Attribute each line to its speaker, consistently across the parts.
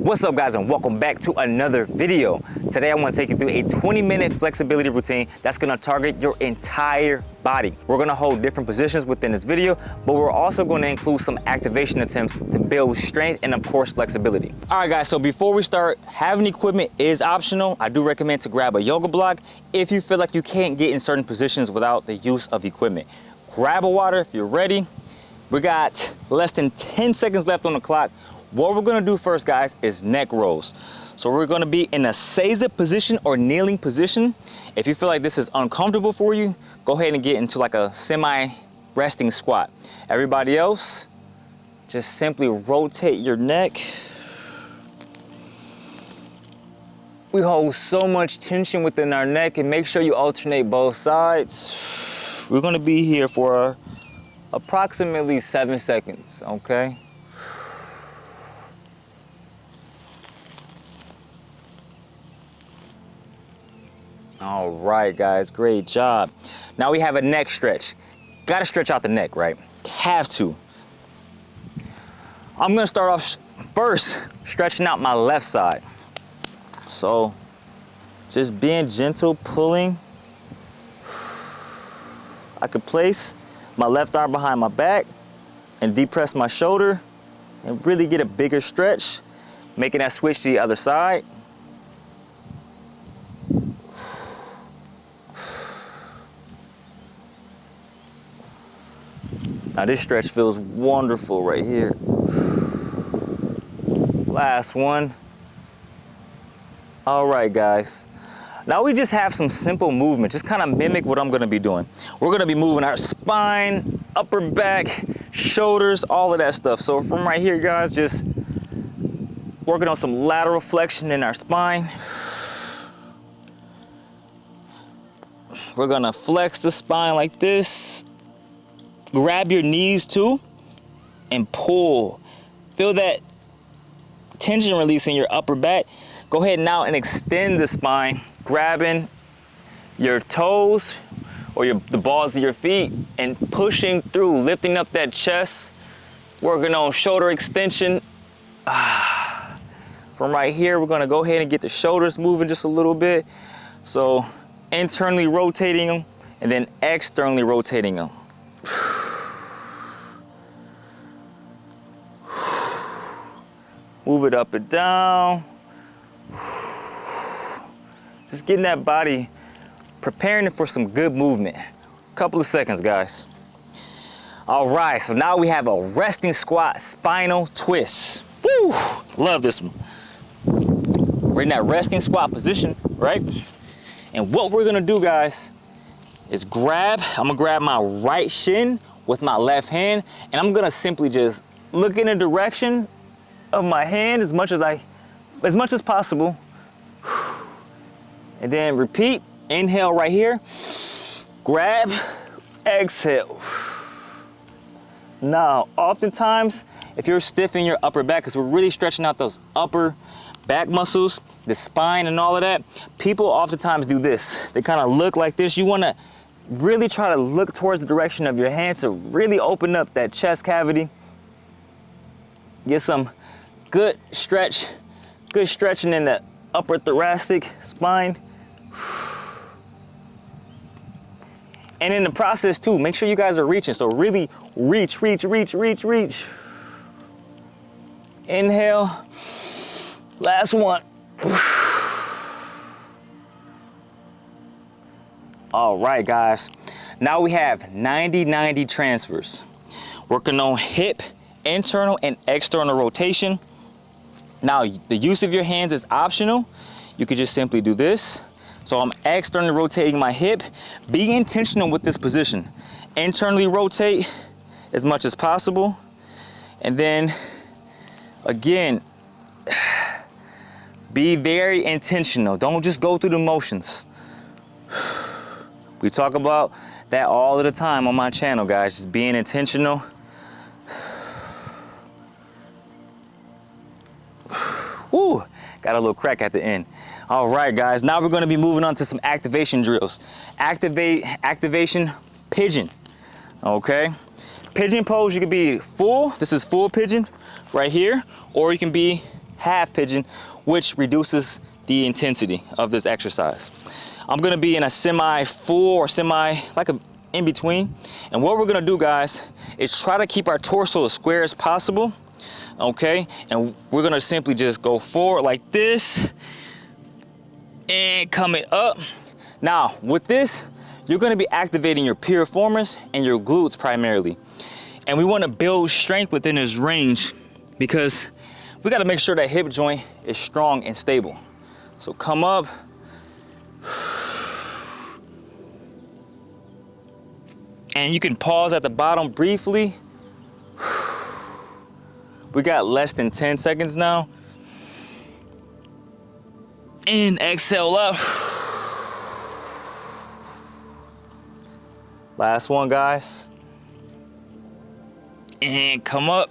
Speaker 1: What's up, guys, and welcome back to another video. Today I want to take you through a 20-minute flexibility routine that's going to target your entire body. We're going to hold different positions within this video, but we're also going to include some activation attempts to build strength and, of course, flexibility. All right, guys, so before we start, having equipment is optional. I do recommend to grab a yoga block if you feel like you can't get in certain positions without the use of equipment. Grab a water if you're ready. We got less than 10 seconds left on the clock. What we're gonna do first, guys, is neck rolls. So we're gonna be in a sit position or kneeling position. If you feel like this is uncomfortable for you, go ahead and get into like a semi-resting squat. Everybody else, just simply rotate your neck. We hold so much tension within our neck, and make sure you alternate both sides. We're gonna be here for approximately 7 seconds, okay? All right, guys, great job. Now we have a neck stretch. Gotta stretch out the neck, right? Have to. I'm gonna start off first stretching out my left side. So just being gentle, pulling. I could place my left arm behind my back and depress my shoulder and really get a bigger stretch, making that switch to the other side. Now this stretch feels wonderful right here. Last one. All right, guys. Now we just have some simple movement, just kind of mimic what I'm gonna be doing. We're gonna be moving our spine, upper back, shoulders, all of that stuff. So from right here, guys, just working on some lateral flexion in our spine. We're gonna flex the spine like this. Grab your knees too and pull. Feel that tension release in your upper back. Go ahead now and extend the spine, grabbing your toes or the balls of your feet and pushing through, lifting up that chest, working on shoulder extension. From right here, we're gonna go ahead and get the shoulders moving just a little bit. So internally rotating them and then externally rotating them. Move it up and down. Just getting that body, preparing it for some good movement. Couple of seconds, guys. All right, so now we have a resting squat spinal twist. Woo! Love this one. We're in that resting squat position, right? And what we're gonna do, guys, is I'm gonna grab my right shin with my left hand, and I'm gonna simply just look in the direction of my hand as much as possible. And then repeat, inhale right here, grab, exhale. Now, oftentimes, if you're stiff in your upper back, because we're really stretching out those upper back muscles, the spine and all of that, people oftentimes do this. They kind of look like this. You wanna really try to look towards the direction of your hand to really open up that chest cavity. Get some good stretching in the upper thoracic spine. And in the process too, make sure you guys are reaching. So really reach. Inhale, last one. All right, guys. Now we have 90-90 transfers. Working on hip, internal and external rotation. Now, the use of your hands is optional. You could just simply do this. So I'm externally rotating my hip. Be intentional with this position. Internally rotate as much as possible. And then, again, be very intentional. Don't just go through the motions. We talk about that all of the time on my channel, guys. Just being intentional. Woo, got a little crack at the end. All right, guys, now we're gonna be moving on to some activation drills. Activation pigeon, okay? Pigeon pose, you can be full, this is full pigeon right here, or you can be half pigeon, which reduces the intensity of this exercise. I'm gonna be in a semi-full or like a in between. And what we're gonna do, guys, is try to keep our torso as square as possible, okay? And we're gonna simply just go forward like this and coming up. Now, with this, you're gonna be activating your piriformis and your glutes primarily. And we wanna build strength within this range because we gotta make sure that hip joint is strong and stable. So come up. And you can pause at the bottom briefly. We got less than 10 seconds now. And exhale up. Last one, guys. And come up.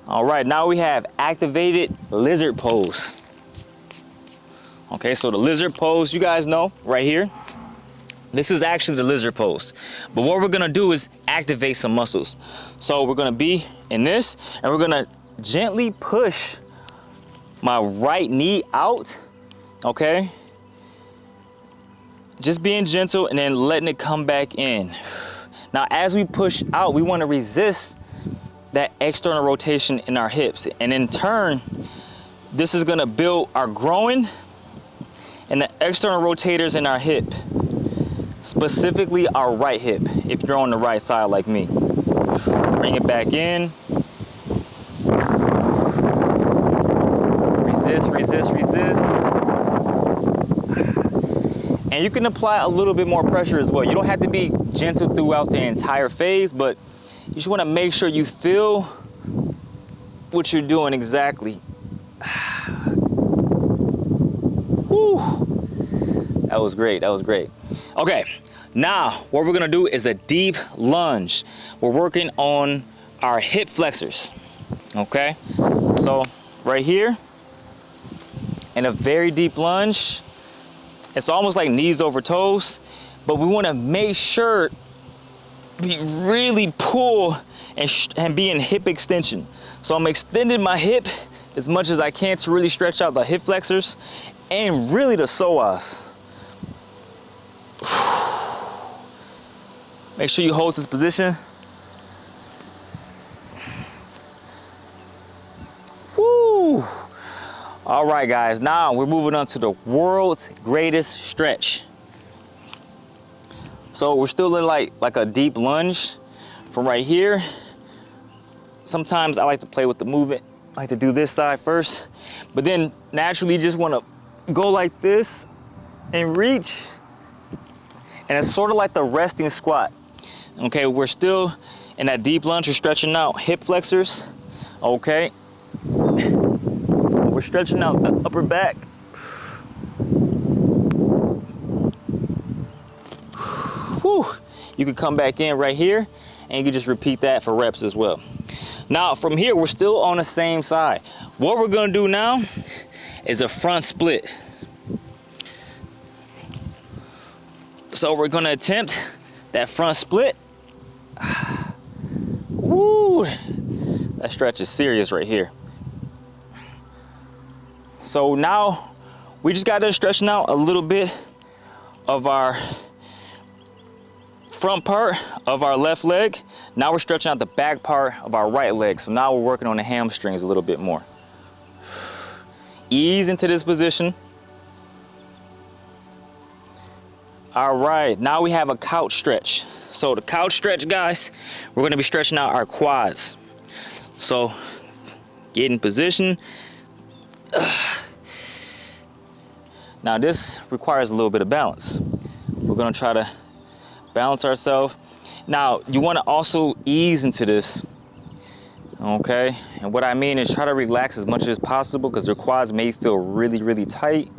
Speaker 1: All right, now we have activated lizard pose. Okay, so the lizard pose, you guys know, right here. This is actually the lizard pose. But what we're gonna do is activate some muscles. So we're gonna be in this, and we're gonna gently push my right knee out, okay? Just being gentle and then letting it come back in. Now, as we push out, we wanna resist that external rotation in our hips. And in turn, this is gonna build our groin and the external rotators in our hip, specifically our right hip, if you're on the right side like me. Bring it back in. Resist, resist, resist. And you can apply a little bit more pressure as well. You don't have to be gentle throughout the entire phase, but you just wanna make sure you feel what you're doing exactly. Whew. That was great, that was great. Okay, now what we're gonna do is a deep lunge. We're working on our hip flexors, okay? So right here, in a very deep lunge, it's almost like knees over toes, but we wanna make sure we really pull and be in hip extension. So I'm extending my hip as much as I can to really stretch out the hip flexors and really the psoas. Make sure you hold this position. Woo! All right, guys, now we're moving on to the world's greatest stretch. So we're still in like a deep lunge from right here. Sometimes I like to play with the movement. I like to do this side first, but then naturally you just wanna go like this and reach. And it's sort of like the resting squat. Okay, we're still in that deep lunge, we're stretching out hip flexors, okay? We're stretching out the upper back. Whew. You can come back in right here and you can just repeat that for reps as well. Now from here, we're still on the same side. What we're gonna do now is a front split. So we're gonna attempt that front split. Woo! That stretch is serious right here. So now we just got done stretching out a little bit of our front part of our left leg. Now we're stretching out the back part of our right leg. So now we're working on the hamstrings a little bit more. Ease into this position. All right, now we have a couch stretch. So the couch stretch, guys, we're gonna be stretching out our quads. So get in position. Now this requires a little bit of balance. We're gonna try to balance ourselves. Now you wanna also ease into this, okay? And what I mean is try to relax as much as possible because your quads may feel really, really tight.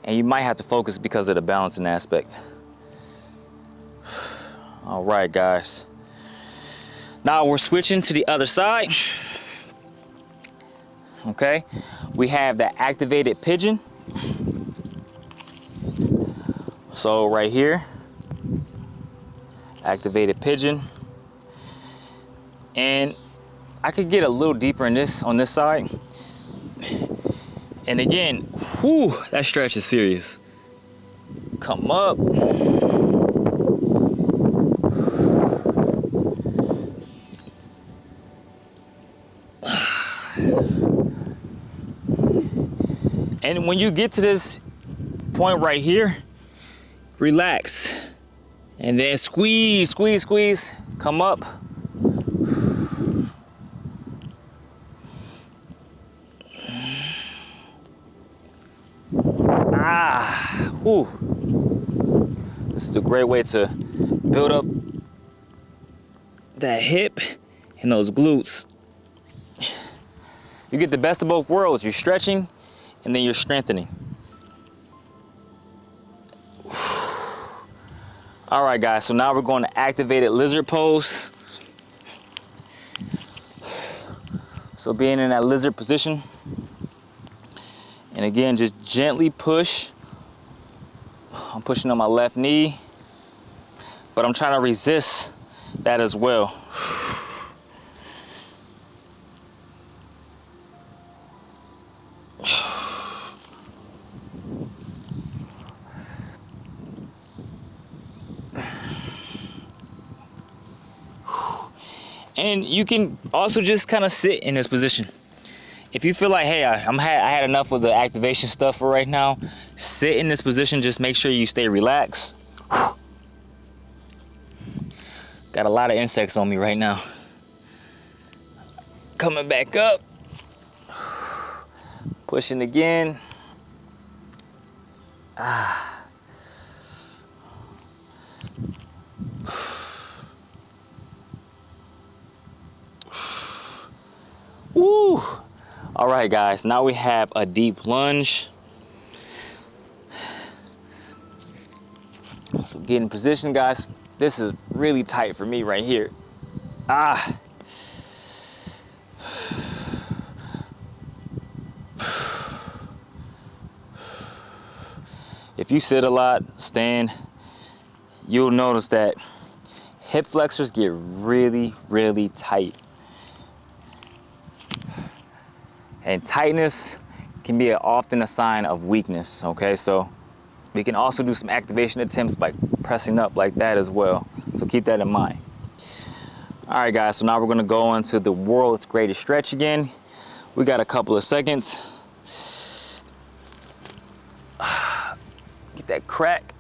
Speaker 1: And you might have to focus because of the balancing aspect. All right, guys. Now we're switching to the other side. Okay, we have the activated pigeon. So right here, activated pigeon. And I could get a little deeper in this, on this side. And again, whew, that stretch is serious. Come up. And when you get to this point right here, relax. And then squeeze, squeeze, squeeze. Come up. Whew. This is a great way to build up that hip and those glutes. You get the best of both worlds. You're stretching and then you're strengthening. All right, guys, so now we're going to activated lizard pose. So being in that lizard position, and again, just gently push. I'm pushing on my left knee, but I'm trying to resist that as well. And you can also just kind of sit in this position. If you feel like, hey, I had enough of the activation stuff for right now, sit in this position. Just make sure you stay relaxed. Got a lot of insects on me right now. Coming back up. Pushing again. Woo! All right, guys, now we have a deep lunge. So get in position, guys. This is really tight for me right here. If you sit a lot, stand, you'll notice that hip flexors get really, really tight. And tightness can be often a sign of weakness, okay? So we can also do some activation attempts by pressing up like that as well. So keep that in mind. All right, guys, so now we're gonna go into the world's greatest stretch again. We got a couple of seconds. Get that crack.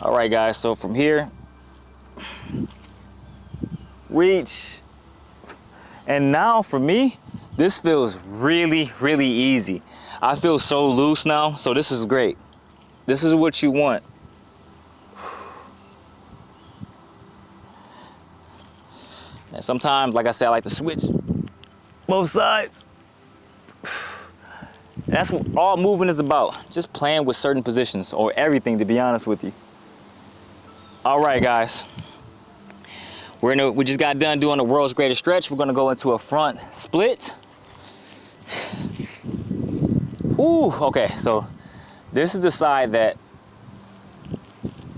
Speaker 1: All right, guys, so from here, reach. And now for me, this feels really, really easy. I feel so loose now, so this is great. This is what you want. And sometimes, like I said, I like to switch both sides. And that's what all movement is about. Just playing with certain positions, or everything, to be honest with you. All right, guys. We just got done doing the world's greatest stretch. We're gonna go into a front split. Ooh, okay, so this is the side that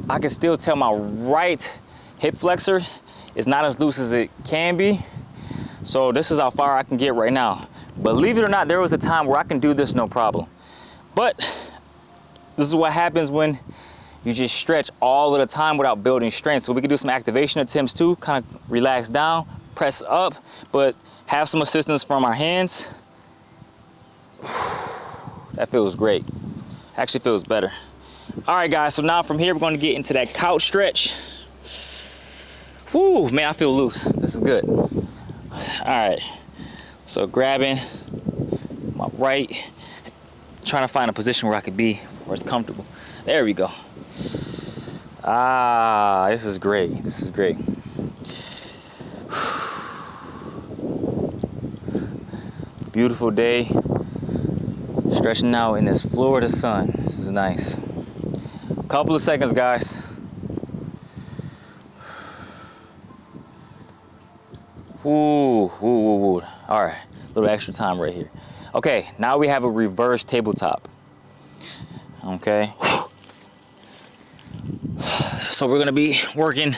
Speaker 1: I can still tell my right hip flexor is not as loose as it can be. So this is how far I can get right now. Believe it or not, there was a time where I can do this no problem. But this is what happens when you just stretch all of the time without building strength. So we can do some activation attempts too, kind of relax down, press up, but have some assistance from our hands. That feels great. Actually feels better. All right, guys, so now from here, we're gonna get into that couch stretch. Whoo, man, I feel loose. This is good. All right, so grabbing my right, trying to find a position where I could be, where it's comfortable. There we go. This is great. This is great. Beautiful day. Stretching out in this Florida sun. This is nice. Couple of seconds, guys. Ooh. All right, a little extra time right here. Okay, now we have a reverse tabletop. Okay. So we're gonna be working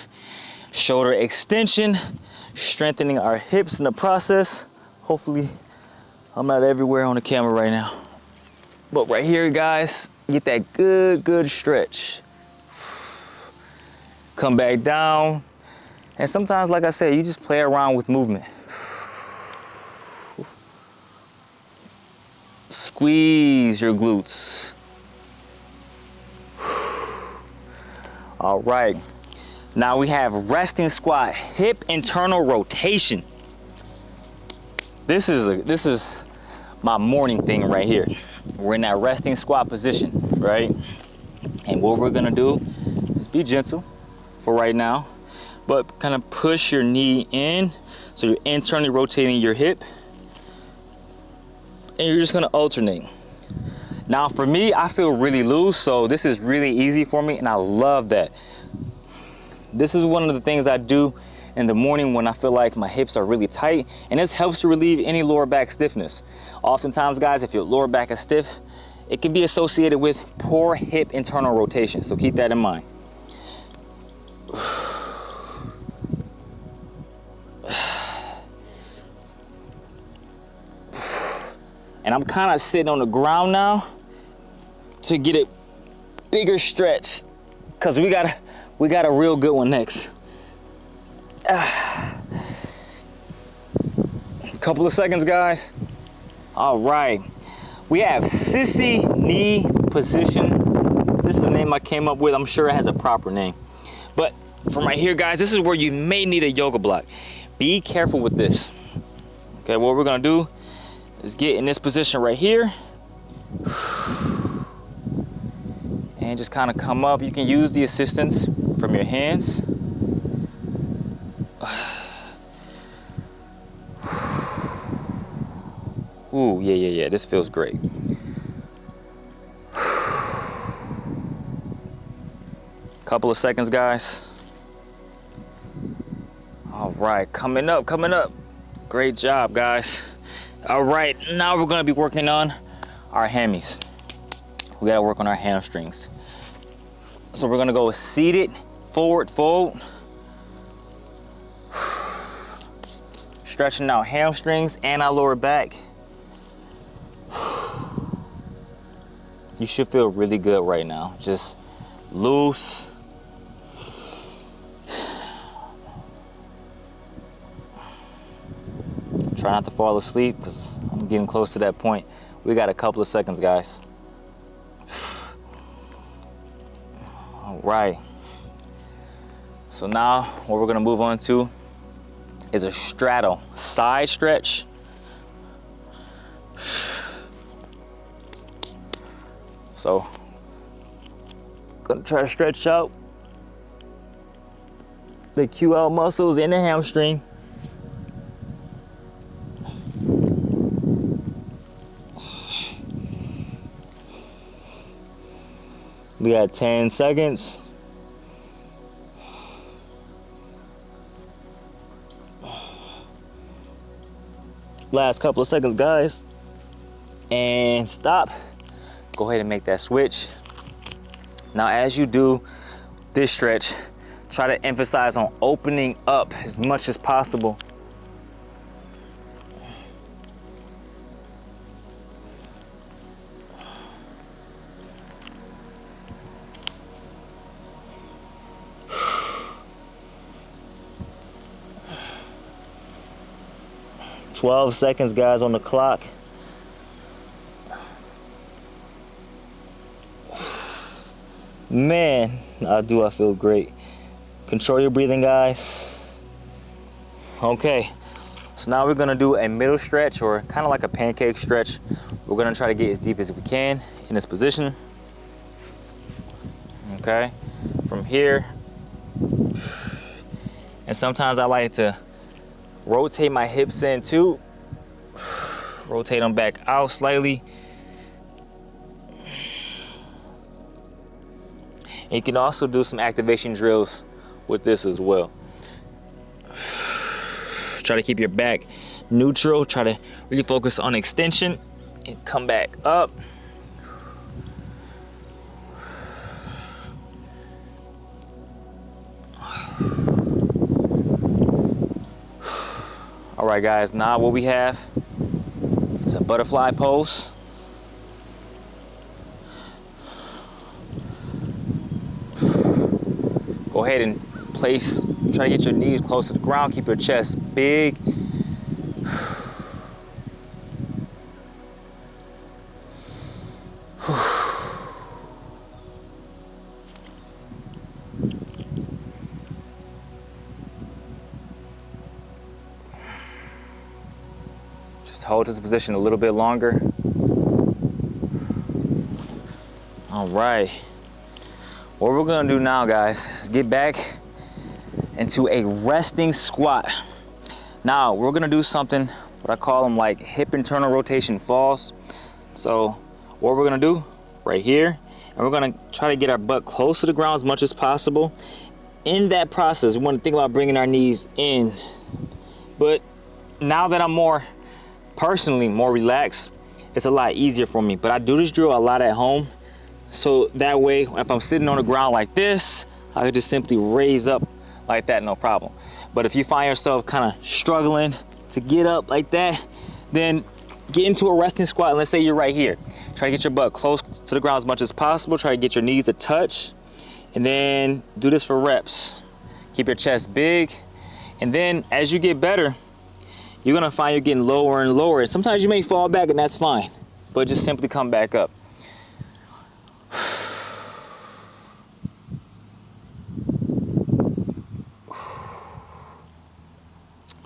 Speaker 1: shoulder extension, strengthening our hips in the process. Hopefully, I'm not everywhere on the camera right now. But right here, guys, get that good stretch. Come back down. And sometimes, like I said, you just play around with movement. Squeeze your glutes. All right. Now we have resting squat, hip internal rotation. This is my morning thing right here. We're in that resting squat position, right? And what we're gonna do is be gentle for right now, but kind of push your knee in, so you're internally rotating your hip, and you're just gonna alternate. Now for me, I feel really loose, so this is really easy for me, and I love that. This is one of the things I do in the morning when I feel like my hips are really tight, and this helps to relieve any lower back stiffness. Oftentimes, guys, if your lower back is stiff, it can be associated with poor hip internal rotation, so keep that in mind. And I'm kind of sitting on the ground now to get a bigger stretch, because we got a real good one next. Couple of seconds, guys. All right. We have sissy knee position. This is the name I came up with. I'm sure it has a proper name. But from right here, guys, this is where you may need a yoga block. Be careful with this. Okay, what we're gonna do is get in this position right here. And just kind of come up. You can use the assistance from your hands. Ooh, yeah, this feels great. Couple of seconds, guys. All right, coming up. Great job, guys. All right, now we're gonna be working on our hammies. We gotta work on our hamstrings. So we're gonna go seated, forward fold. Stretching out hamstrings and our lower back. You should feel really good right now. Just loose. Try not to fall asleep, because I'm getting close to that point. We got a couple of seconds, guys. All right. So now what we're gonna move on to is a straddle side stretch. So, gonna try to stretch out the QL muscles in the hamstring. We got 10 seconds. Last couple of seconds, guys. And stop. Go ahead and make that switch. Now, as you do this stretch, try to emphasize on opening up as much as possible. "12 seconds, guys, on the clock. Man, I feel great. Control your breathing, guys. Okay, so now we're gonna do a middle stretch, or kind of like a pancake stretch. We're gonna try to get as deep as we can in this position. Okay, from here. And sometimes I like to rotate my hips in too. Rotate them back out slightly. And you can also do some activation drills with this as well. Try to keep your back neutral. Try to really focus on extension and come back up. All right, guys, now what we have is a butterfly pose. Go ahead and place, try to get your knees close to the ground, keep your chest big. Just hold this position a little bit longer. All right. What we're gonna do now, guys, is get back into a resting squat. Now, we're gonna do something, what I call them like hip internal rotation falls. So what we're gonna do right here, and we're gonna try to get our butt close to the ground as much as possible. In that process, we wanna think about bringing our knees in. But now that I'm personally more relaxed, it's a lot easier for me. But I do this drill a lot at home. So that way, if I'm sitting on the ground like this, I could just simply raise up like that, no problem. But if you find yourself kind of struggling to get up like that, then get into a resting squat. And let's say you're right here. Try to get your butt close to the ground as much as possible. Try to get your knees to touch. And then do this for reps. Keep your chest big. And then as you get better, you're gonna find you're getting lower and lower. Sometimes you may fall back and that's fine, but just simply come back up.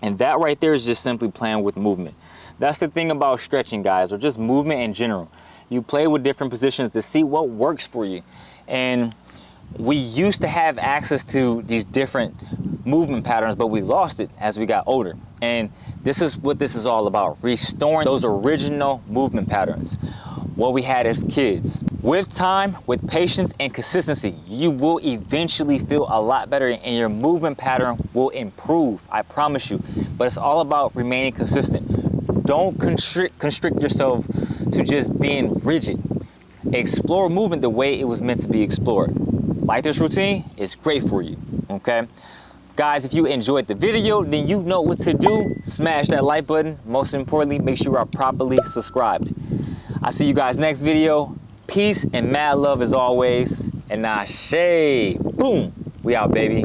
Speaker 1: And that right there is just simply playing with movement. That's the thing about stretching, guys, or just movement in general. You play with different positions to see what works for you. And we used to have access to these different movement patterns, but we lost it as we got older. And this is what this is all about, restoring those original movement patterns, what we had as kids. With time, with patience and consistency, you will eventually feel a lot better and your movement pattern will improve, I promise you. But it's all about remaining consistent. Don't constrict yourself to just being rigid. Explore movement the way it was meant to be explored. Like this routine, it's great for you, okay? Guys, if you enjoyed the video, then you know what to do. Smash that like button. Most importantly, make sure you are properly subscribed. I'll see you guys next video. Peace and mad love as always. And ashe. Boom. We out, baby.